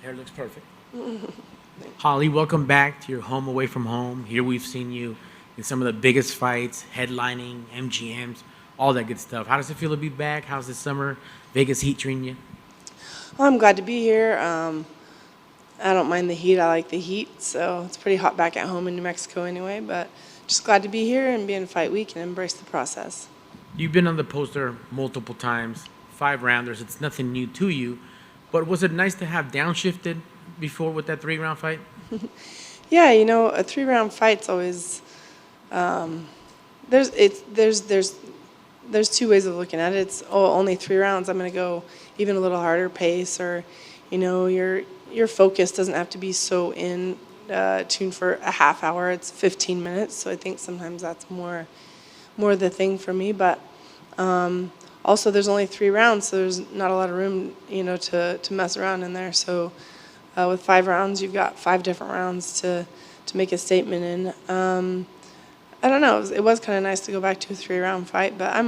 Hair looks perfect. Holly, welcome back to your home away from home. Here we've seen you in some of the biggest fights, headlining, MGMs, all that good stuff. How does it feel to be back? How's this summer Vegas heat treating you? Well, I'm glad to be here. I don't mind the heat. I like the heat, so it's pretty hot back at home in New Mexico anyway. But just glad to be here and be in fight week and embrace the process. You've been on the poster multiple times, 5 rounders. It's nothing new to you, but was it nice to have downshifted before with that 3 round fight? Yeah, a 3-round fight's always there's it's there's two ways of looking at it. It's only 3 rounds. I'm going to go even a little harder pace, or your focus doesn't have to be so in tune for a half hour. It's 15 minutes, so I think sometimes that's more the thing for me. But also, there's only 3 rounds, so there's not a lot of room, to mess around in there. So with 5 rounds, you've got 5 different rounds to make a statement in. I don't know. It was kind of nice to go back to a 3-round fight, but I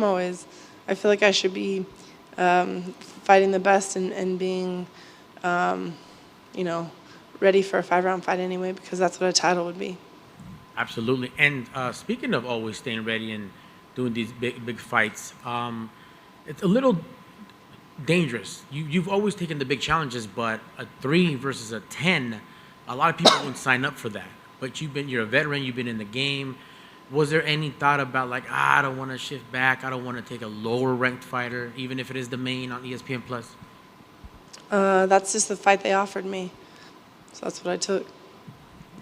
feel like I should be fighting the best and being, ready for a 5-round fight anyway, because that's what a title would be. Absolutely. And speaking of always staying ready and doing these big fights, it's a little dangerous. You've always taken the big challenges, but a 3 versus a 10, a lot of people wouldn't sign up for that. But you're a veteran. You've been in the game. Was there any thought about like, I don't want to shift back. I don't want to take a lower ranked fighter, even if it is the main on ESPN Plus? That's just the fight they offered me, so that's what I took.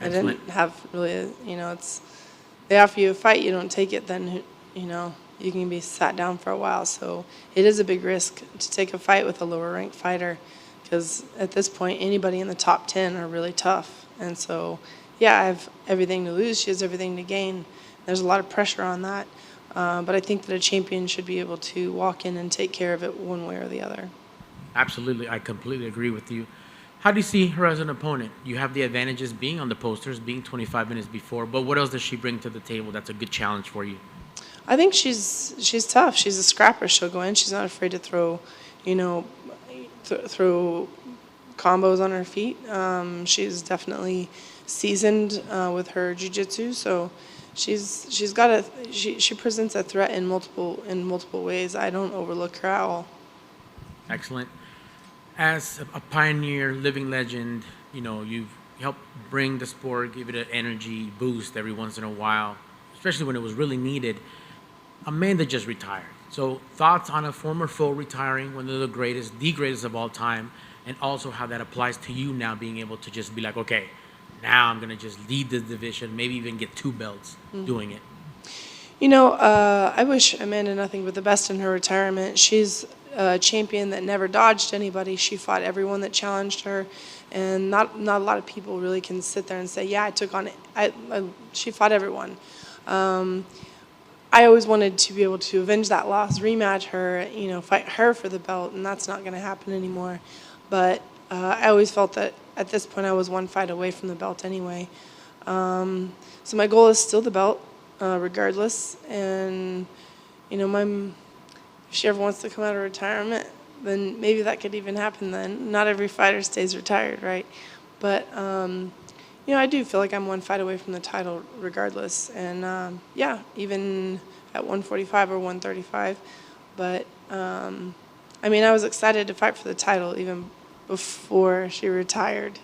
I Excellent. didn't have really, it's they offer you a fight, you don't take it, then you can be sat down for a while. So it is a big risk to take a fight with a lower ranked fighter, because at this point anybody in the top 10 are really tough. And so yeah, I have everything to lose. She has everything to gain. There's a lot of pressure on that, but I think that a champion should be able to walk in and take care of it one way or the other. Absolutely. I completely agree with you. How do you see her as an opponent? You have the advantages being on the posters, being 25 minutes before, but what else does she bring to the table that's a good challenge for you? I think she's tough. She's a scrapper. She'll go in. She's not afraid to throw, throw combos on her feet. She's definitely seasoned with her jiu-jitsu, so she presents a threat in multiple ways. I don't overlook her at all. Excellent. As a pioneer, living legend, you've helped bring the sport, give it an energy boost every once in a while, especially when it was really needed. Amanda just retired. So thoughts on a former foe retiring, one of the greatest of all time, and also how that applies to you now being able to just be like, okay, now I'm going to just lead the division, maybe even get 2 belts doing it. I wish Amanda nothing but the best in her retirement. She's a champion that never dodged anybody. She fought everyone that challenged her, and not a lot of people really can sit there and say, yeah, I took on it. She fought everyone. I always wanted to be able to avenge that loss, rematch her, fight her for the belt, and that's not going to happen anymore. But I always felt that at this point I was one fight away from the belt anyway. So my goal is still the belt, regardless. And if she ever wants to come out of retirement, then maybe that could even happen then. Not every fighter stays retired, right? But I do feel like I'm one fight away from the title regardless. And even at 145 or 135. But I was excited to fight for the title even before she retired.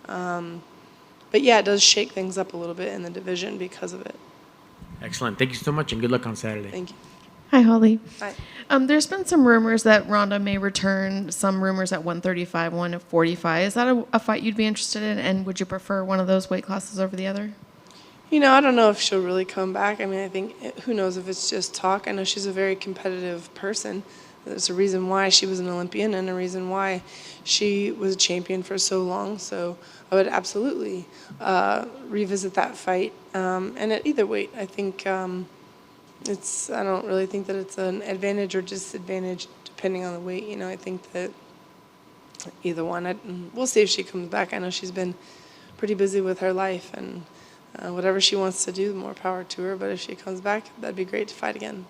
But yeah, it does shake things up a little bit in the division because of it. Excellent. Thank you so much, and good luck on Saturday. Thank you. Hi, Holly. Hi. There's been some rumors that Ronda may return, some rumors at 135, 145. Is that a fight you'd be interested in, and would you prefer one of those weight classes over the other? I don't know if she'll really come back. I think, who knows if it's just talk. I know she's a very competitive person. There's a reason why she was an Olympian and a reason why she was a champion for so long. So I would absolutely revisit that fight. And at either weight, I think I don't really think that it's an advantage or disadvantage depending on the weight. I think that either one. We'll see if she comes back. I know she's been pretty busy with her life, and whatever she wants to do, more power to her. But if she comes back, that'd be great to fight again.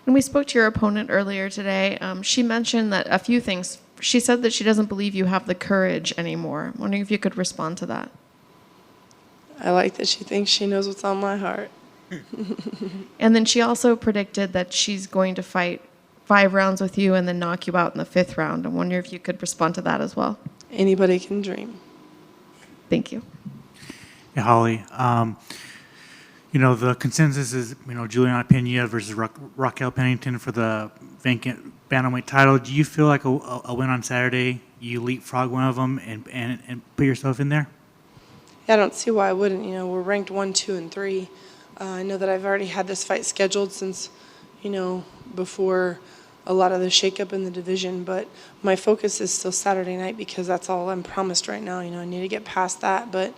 When we spoke to your opponent earlier today, she mentioned that a few things. She said that she doesn't believe you have the courage anymore. I'm wondering if you could respond to that. I like that she thinks she knows what's on my heart. And then she also predicted that she's going to fight 5 rounds with you and then knock you out in the 5th round. I wonder if you could respond to that as well. Anybody can dream. Thank you. Yeah, Holly. The consensus is, Juliana Pena versus Raquel Pennington for the vacant bantamweight title. Do you feel like a win on Saturday, you leapfrog one of them and put yourself in there? Yeah, I don't see why I wouldn't. We're ranked 1, 2, and 3. I know that I've already had this fight scheduled since, before a lot of the shakeup in the division. But my focus is still Saturday night because that's all I'm promised right now. I need to get past that. But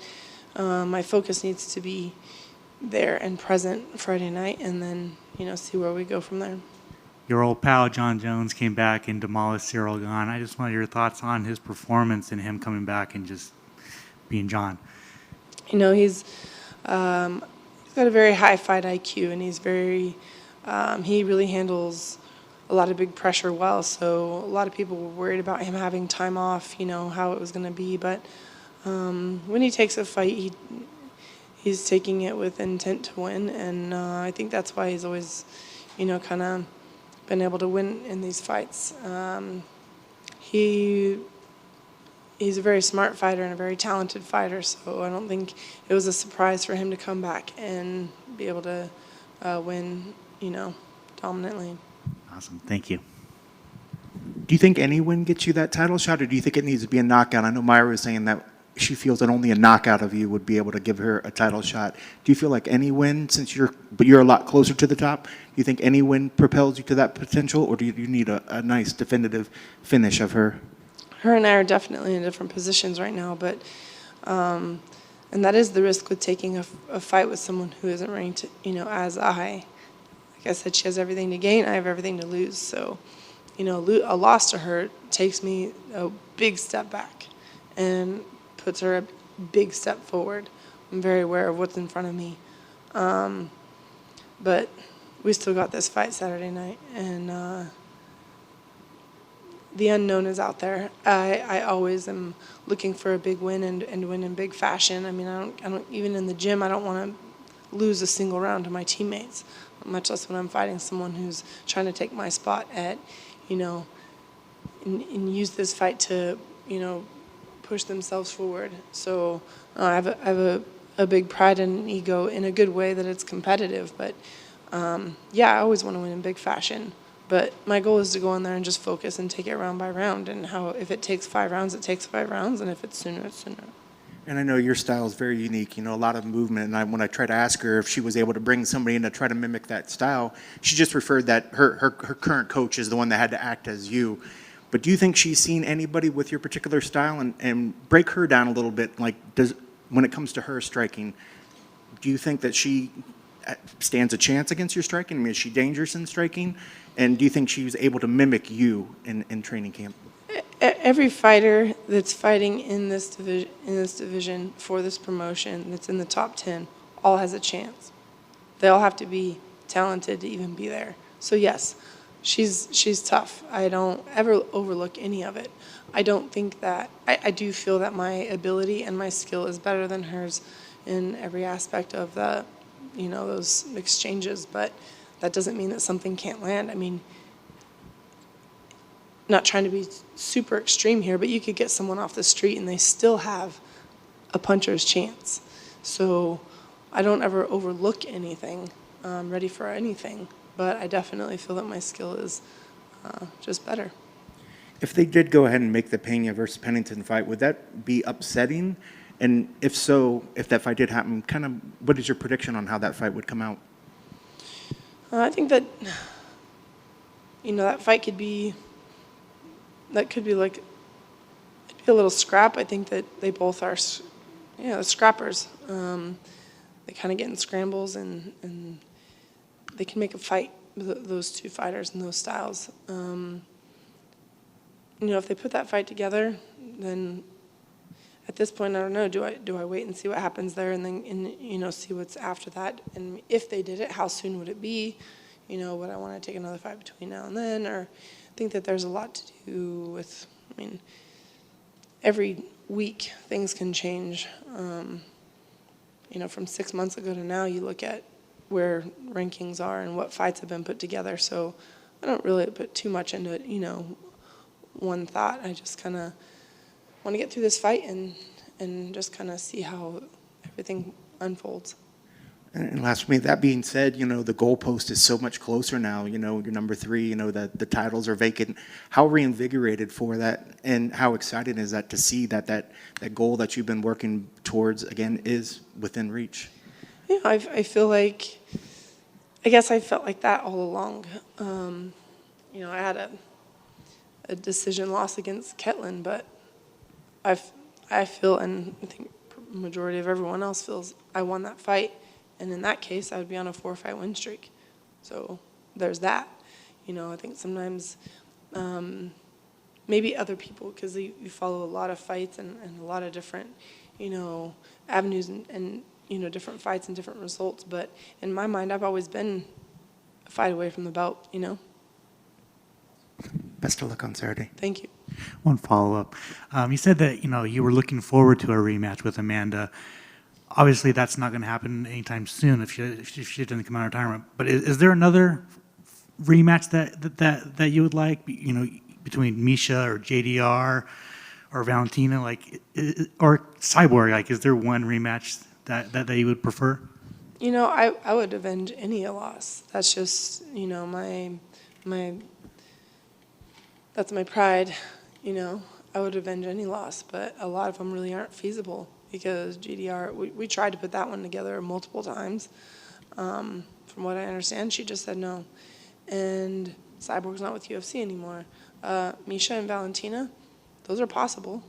my focus needs to be there and present Friday night, and then see where we go from there. Your old pal Jon Jones came back and demolished Cyril Gane. I just wanted your thoughts on his performance and him coming back and just being Jon. He's got a very high fight IQ, and he's very he really handles a lot of big pressure well. So a lot of people were worried about him having time off, how it was going to be. But when he takes a fight, he's taking it with intent to win, and I think that's why he's always, kind of been able to win in these fights. He's a very smart fighter and a very talented fighter, so I don't think it was a surprise for him to come back and be able to win, dominantly. Awesome. Thank you. Do you think any win gets you that title shot, or do you think it needs to be a knockout? I know Myra was saying that she feels that only a knockout of you would be able to give her a title shot. Do you feel like any win, since you're a lot closer to the top, do you think any win propels you to that potential, or do you need a nice definitive finish of her? Her and I are definitely in different positions right now, but and that is the risk with taking a fight with someone who isn't ranked, as I. Like I said, she has everything to gain. I have everything to lose. So, a loss to her takes me a big step back and puts her a big step forward. I'm very aware of what's in front of me. But we still got this fight Saturday night, and the unknown is out there. I always am looking for a big win and win in big fashion. I mean, I don't even in the gym, I don't want to lose a single round to my teammates, much less when I'm fighting someone who's trying to take my spot at, and use this fight to, push themselves forward. So I have a big pride and an ego in a good way that it's competitive. But I always want to win in big fashion. But my goal is to go in there and just focus and take it round by round. And if it takes 5 rounds, it takes 5 rounds. And if it's sooner, it's sooner. And I know your style is very unique, a lot of movement. And when I tried to ask her if she was able to bring somebody in to try to mimic that style, she just referred that her current coach is the one that had to act as you. But do you think she's seen anybody with your particular style and break her down a little bit? Like, when it comes to her striking, do you think that she stands a chance against your striking? I mean, is she dangerous in striking? And do you think she was able to mimic you in training camp? Every fighter that's fighting in this division for this promotion that's in the top 10 all has a chance. They all have to be talented to even be there. So yes, she's tough. I don't ever overlook any of it. I don't think that I do feel that my ability and my skill is better than hers in every aspect of the those exchanges, but that doesn't mean that something can't land. I mean, not trying to be super extreme here, but you could get someone off the street and they still have a puncher's chance. So I don't ever overlook anything. I'm ready for anything, but I definitely feel that my skill is just better. If they did go ahead and make the Pena versus Pennington fight, would that be upsetting? And if so, if that fight did happen, kind of what is your prediction on how that fight would come out? I think that, that fight could be like, it'd be a little scrap. I think that they both are, scrappers. They kind of get in scrambles and they can make a fight, those two fighters and those styles. If they put that fight together, then at this point, I don't know. Do I wait and see what happens there, and then see what's after that? And if they did it, how soon would it be? would I want to take another fight between now and then? Or I think that there's a lot to do with, every week things can change. From 6 months ago to now, you look at where rankings are and what fights have been put together. So I don't really put too much into it, one thought. I just kind of want to get through this fight and just kind of see how everything unfolds. And last for me, that being said, the goalpost is so much closer now. You're number 3, the titles are vacant. How reinvigorated for that, and how exciting is that to see that goal that you've been working towards, again, is within reach? Yeah, I feel like, I guess I felt like that all along. I had a decision loss against Ketlin, but I feel, and I think the majority of everyone else feels, I won that fight. And in that case, I would be on a 4-fight win streak. So there's that. I think sometimes maybe other people, because you follow a lot of fights and a lot of different, avenues and different fights and different results. But in my mind, I've always been a fight away from the belt, Best of luck on Saturday. Thank you. One follow-up. You said that, you were looking forward to a rematch with Amanda. Obviously, that's not going to happen anytime soon if she doesn't come out of retirement. But is there another rematch that you would like, between Misha or JDR or Valentina, or Cyborg? Is there one rematch that you would prefer? I would avenge any loss. That's just, that's my pride, I would avenge any loss, but a lot of them really aren't feasible because GDR, we tried to put that one together multiple times. From what I understand, she just said no. And Cyborg's not with UFC anymore. Misha and Valentina, those are possible.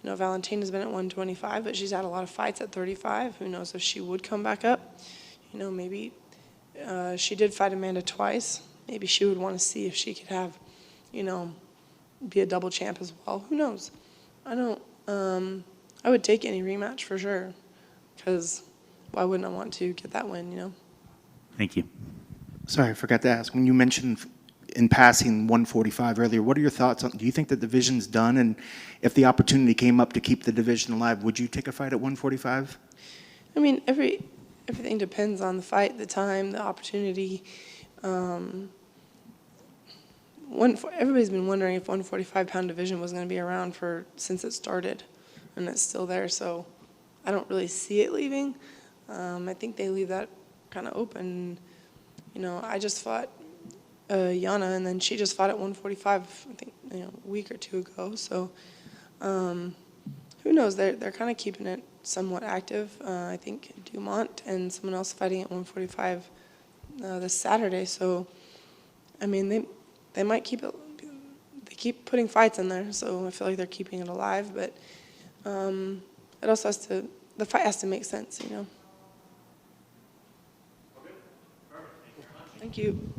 Valentina's been at 125, but she's had a lot of fights at 35. Who knows if she would come back up? Maybe she did fight Amanda twice. Maybe she would want to see if she could have, be a double champ as well. Who knows? I would take any rematch for sure, because why wouldn't I want to get that win, Thank you. Sorry, I forgot to ask. When you mentioned in passing 145 earlier, what are your thoughts on, do you think the division's done? And if the opportunity came up to keep the division alive, would you take a fight at 145? Everything depends on the fight, the time, the opportunity. Everybody's been wondering if 145-pound division was going to be around since it started, and it's still there. So I don't really see it leaving. I think they leave that kind of open. I just fought Yana, and then she just fought at 145, I think, a week or two ago. So who knows? They're kind of keeping it somewhat active. I think Dumont and someone else fighting at 145 this Saturday. So, they might keep it. They keep putting fights in there, so I feel like they're keeping it alive. But it also the fight has to make sense, Thank you.